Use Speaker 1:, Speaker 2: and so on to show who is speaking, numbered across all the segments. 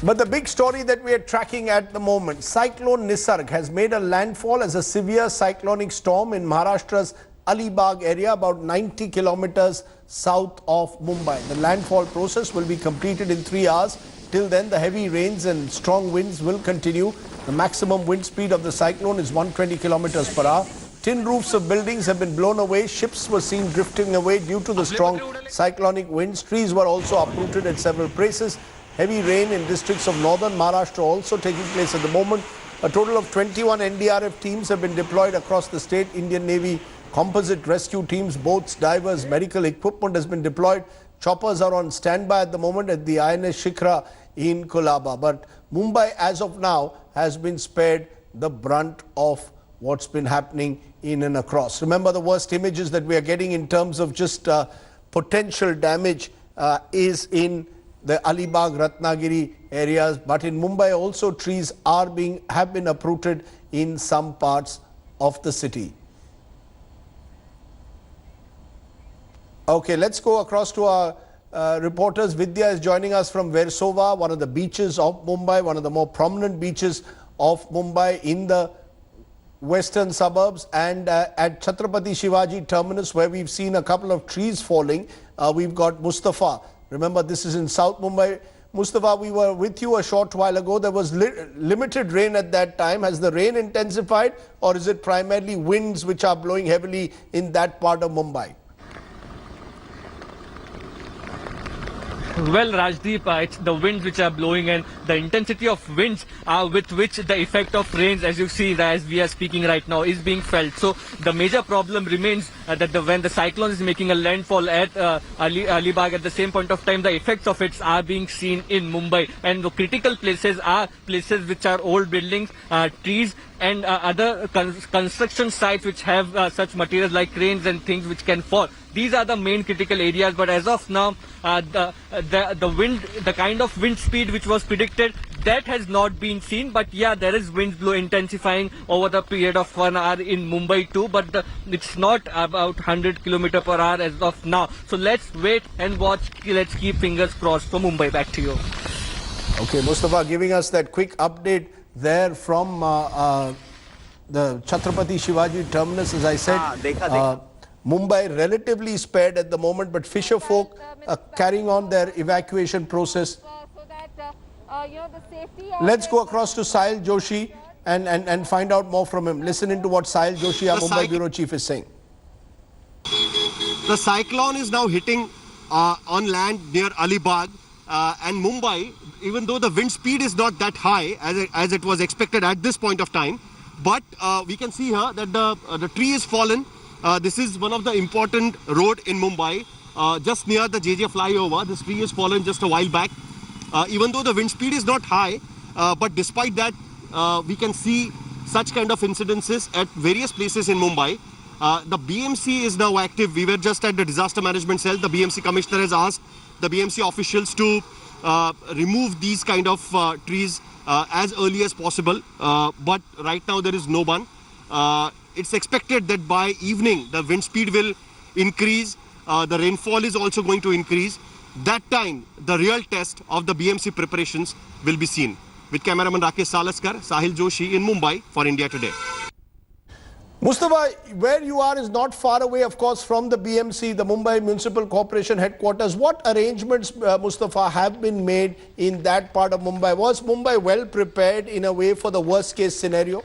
Speaker 1: But the big story that we are tracking at the moment, Cyclone Nisarg has made a landfall as a severe cyclonic storm in Maharashtra's Alibag area, about 90 kilometers south of Mumbai. The landfall process will be completed in 3 hours. Till then, the heavy rains and strong winds will continue. The maximum wind speed of the cyclone is 120 kilometers per hour. Tin roofs of buildings have been blown away. Ships were seen drifting away due to the strong cyclonic winds. Trees were also uprooted at several places. Heavy rain in districts of northern Maharashtra also taking place at the moment. A total of 21 NDRF teams have been deployed across the state. Indian Navy composite rescue teams, boats, divers, medical equipment has been deployed. Choppers are on standby at the moment at the INS Shikhra in Kolaba. But Mumbai, as of now, has been spared the brunt of what's been happening in and across. Remember, the worst images that we are getting in terms of just potential damage is in the Alibag, Ratnagiri areas, but in Mumbai also trees have been uprooted in some parts of the city. Okay, let's go across to our reporters. Vidya is joining us from Versova, one of the beaches of Mumbai, one of the more prominent beaches of Mumbai in the western suburbs, and at Chhatrapati Shivaji terminus, where we've seen a couple of trees falling. We've got Mustafa. Remember, this is in South Mumbai. Mustafa, we were with you a short while ago. There was limited rain at that time. Has the rain intensified, or is it primarily winds which are blowing heavily in that part of Mumbai?
Speaker 2: Well, Rajdeep, it's the winds which are blowing, and the intensity of winds with which the effect of rains, as you see, as we are speaking right now, is being felt. So the major problem remains that when the cyclone is making a landfall at Alibag, at the same point of time, the effects of it are being seen in Mumbai. And the critical places are places which are old buildings, trees, and other construction sites which have such materials like cranes and things which can fall. These are the main critical areas, but as of now, the wind, the kind of wind speed which was predicted, that has not been seen. But yeah, there is wind blow intensifying over the period of 1 hour in Mumbai too, but it's not about 100 km per hour as of now. So let's wait and watch. Let's keep fingers crossed for Mumbai. Back to you.
Speaker 1: Okay, Mustafa giving us that quick update there from the Chhatrapati Shivaji terminus. As I said, Mumbai relatively spared at the moment, but fisher folk carrying on their evacuation process. Let's go across to Sahil Joshi and find out more from him. Listen into what Sahil Joshi, our Mumbai bureau chief, is saying.
Speaker 3: The cyclone is now hitting on land near Alibag and Mumbai, even though the wind speed is not that high as it was expected at this point of time. But we can see here that the tree is fallen. This is one of the important road in Mumbai, just near the JJ flyover. This tree has fallen just a while back. Even though the wind speed is not high, but despite that, we can see such kind of incidences at various places in Mumbai. The BMC is now active. We were just at the disaster management cell. The BMC commissioner has asked the BMC officials to remove these kind of trees as early as possible. But right now there is no one. It's expected that by evening the wind speed will increase, the rainfall is also going to increase. That time the real test of the BMC preparations will be seen. With cameraman Rakesh Salaskar, Sahil Joshi in Mumbai for India Today.
Speaker 1: Mustafa, where you are is not far away, of course, from the BMC, the Mumbai Municipal Corporation headquarters. What arrangements, Mustafa, have been made in that part of Mumbai? Was Mumbai well prepared in a way for the worst case scenario?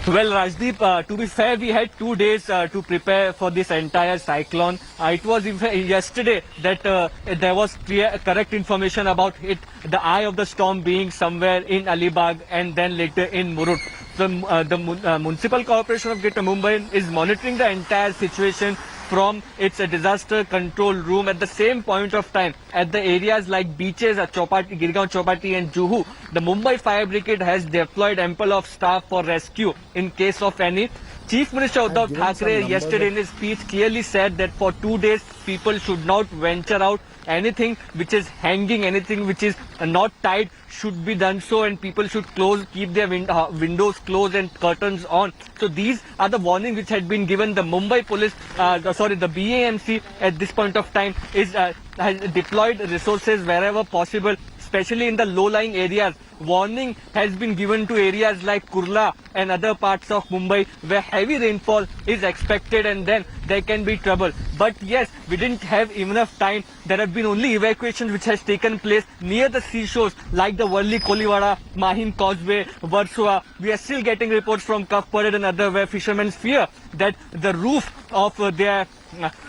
Speaker 2: Well, Rajdeep, to be fair, we had 2 days to prepare for this entire cyclone. It was yesterday that there was correct information about it, the eye of the storm being somewhere in Alibag and then later in Murud. The Municipal Corporation of Greater Mumbai is monitoring the entire situation from its disaster control room. At the same point of time, at the areas like beaches at Chowpatty, Girgaon Chowpatty and Juhu, the Mumbai Fire Brigade has deployed ample of staff for rescue in case of any. Chief Minister Uddhav Thackeray yesterday in his speech clearly said that for 2 days people should not venture out. Anything which is hanging, anything which is not tied should be done so, and people should keep their windows closed and curtains on. So these are the warnings which had been given. The Mumbai police, the BAMC at this point of time is has deployed resources wherever possible, especially in the low-lying areas. Warning has been given to areas like Kurla and other parts of Mumbai where heavy rainfall is expected, and then there can be trouble. But yes, we didn't have enough time. There have been only evacuations which has taken place near the seashores like the Worli Koliwada, Mahim Causeway, Versova. We are still getting reports from Cuff Parade and other where fishermen fear that the roof of their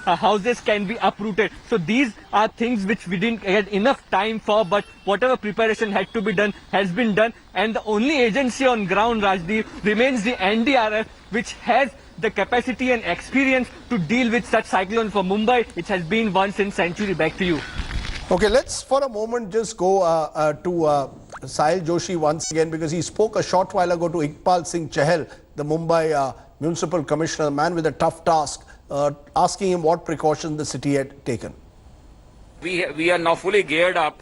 Speaker 2: houses can be uprooted. So these are things which we didn't get enough time for, but whatever preparation had to be done has been done, and the only agency on ground, Rajdeep, remains the NDRF, which has the capacity and experience to deal with such cyclones for Mumbai, which has been once in century. Back to you.
Speaker 1: Okay, let's for a moment just go to Sahil Joshi once again, because he spoke a short while ago to Iqbal Singh Chahal, the Mumbai Municipal Commissioner, a man with a tough task, asking him what precautions the city had taken.
Speaker 4: We are now fully geared up.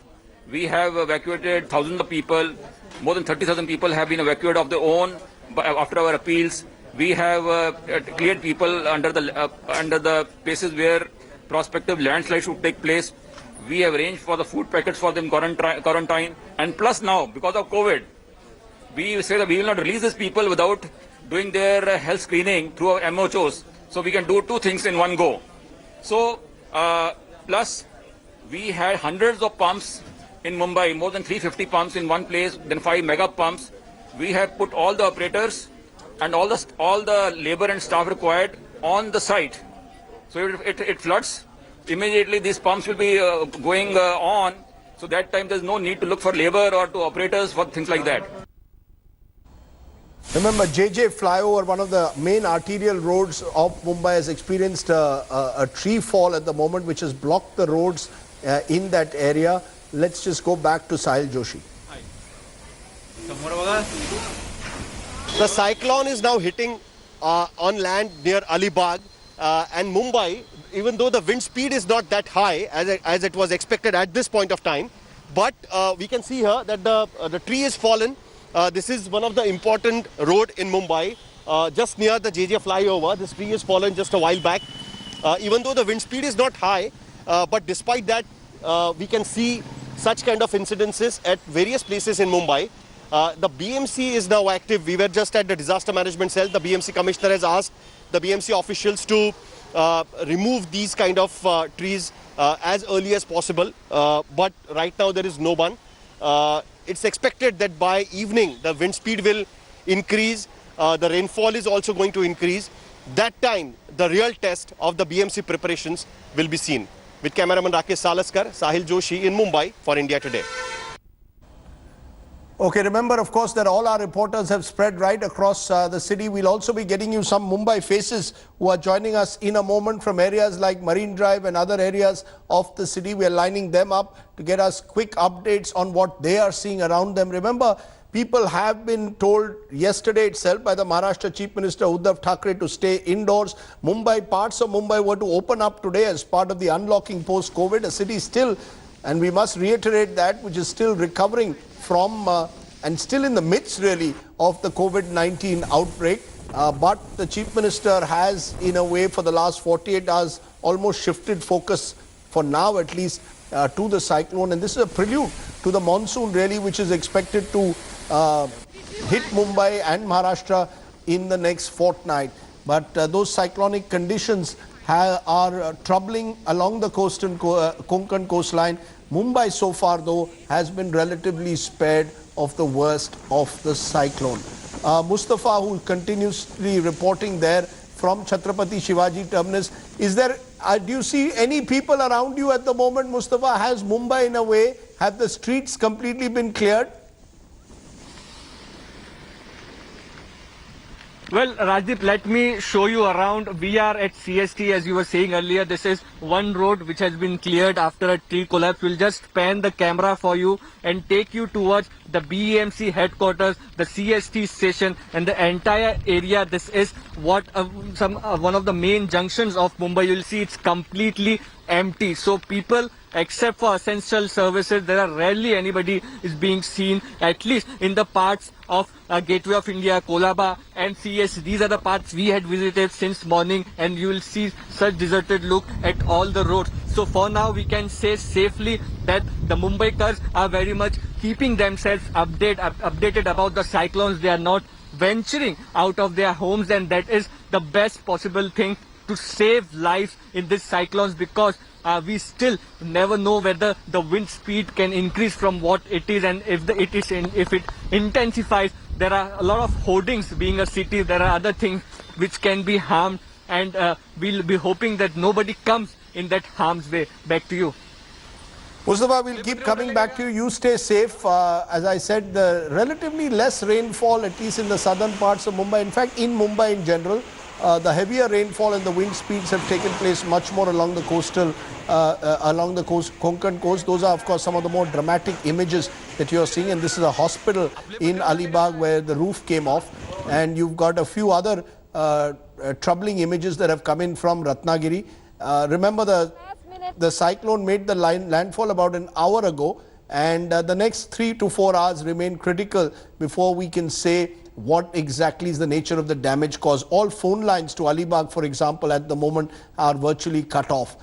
Speaker 4: We have evacuated thousands of people. More than 30,000 people have been evacuated of their own after our appeals. We have cleared people under the places where prospective landslides should take place. We have arranged for the food packets for them quarantine. And plus now, because of COVID, we say that we will not release these people without doing their health screening through our MOHs. So we can do two things in one go. So plus we had hundreds of pumps in Mumbai, more than 350 pumps in one place, then 5 mega pumps. We have put all the operators and all the labor and staff required on the site. So if it floods, immediately these pumps will be going on. So that time there's no need to look for labor or to operators for things like that.
Speaker 1: Remember, JJ flyover, one of the main arterial roads of Mumbai, has experienced a tree fall at the moment, which has blocked the roads in that area. Let's just go back to Sahil Joshi.
Speaker 3: The cyclone is now hitting on land near Alibag and Mumbai, even though the wind speed is not that high as it was expected at this point of time. But we can see here that the tree is fallen. This is one of the important road in Mumbai, just near the JJ flyover. This tree has fallen just a while back. Even though the wind speed is not high, but despite that, we can see such kind of incidences at various places in Mumbai. The BMC is now active. We were just at the disaster management cell. The BMC commissioner has asked the BMC officials to remove these kind of trees as early as possible. But right now there is no one. It's expected that by evening the wind speed will increase. The rainfall is also going to increase. That time the real test of the BMC preparations will be seen. With cameraman Rakesh Salaskar, Sahil Joshi in Mumbai for India Today.
Speaker 1: Okay, remember, of course, that all our reporters have spread right across the city. We'll also be getting you some Mumbai faces who are joining us in a moment from areas like Marine Drive and other areas of the city. We are lining them up to get us quick updates on what they are seeing around them. Remember, people have been told yesterday itself by the Maharashtra Chief Minister Uddhav Thackeray to stay indoors. Parts of Mumbai were to open up today as part of the unlocking post-COVID. A city still, and we must reiterate that, which is still recovering from and still in the midst really of the COVID-19 outbreak. But the Chief Minister has, in a way, for the last 48 hours, almost shifted focus, for now at least, to the cyclone. And this is a prelude to the monsoon really, which is expected to hit Mumbai and Maharashtra in the next fortnight. But those cyclonic conditions are troubling along the Konkan coastline. Mumbai so far, though, has been relatively spared of the worst of the cyclone. Mustafa, who is continuously reporting there from Chhatrapati Shivaji Terminus, is there? Do you see any people around you at the moment, Mustafa? Has Mumbai, in a way, have the streets completely been cleared?
Speaker 2: Well, Rajdeep, let me show you around. We are at CST, as you were saying earlier. This is one road which has been cleared after a tree collapse. We'll just pan the camera for you and take you towards the BEMC headquarters, the CST station, and the entire area. This is what one of the main junctions of Mumbai. You'll see it's completely empty. So people except for essential services, there are rarely anybody is being seen, at least in the parts of Gateway of India, Kolaba and CS. These are the parts we had visited since morning, and you will see such deserted look at all the roads. So for now, we can say safely that the Mumbaikars are very much keeping themselves updated about the cyclones. They are not venturing out of their homes, and that is the best possible thing to save lives in these cyclones, because we still never know whether the wind speed can increase from what it is, and if it intensifies. There are a lot of hoardings. Being a city, there are other things which can be harmed, and we'll be hoping that nobody comes in that harm's way. Back to you.
Speaker 1: Mustafa, we'll keep coming back to you. You stay safe. As I said, the relatively less rainfall, at least in the southern parts of Mumbai. In fact, in Mumbai in general, the heavier rainfall and the wind speeds have taken place much more along the Konkan coast. Those are, of course, some of the more dramatic images that you're seeing. And this is a hospital in Alibag where the roof came off. And you've got a few other troubling images that have come in from Ratnagiri. Remember, the cyclone made the landfall about an hour ago, and the next 3 to 4 hours remain critical before we can say what exactly is the nature of the damage caused. All phone lines to Alibag, for example, at the moment are virtually cut off.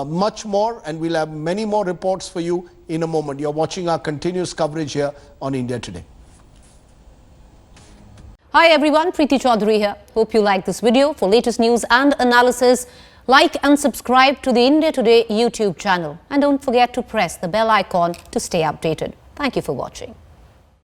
Speaker 1: Much more, and we'll have many more reports for you in a moment. You're watching our continuous coverage here on India Today.
Speaker 5: Hi everyone, Preeti Chaudhary here. Hope you like this video. For latest news and analysis, like and subscribe to the India Today YouTube channel. And don't forget to press the bell icon to stay updated. Thank you for watching.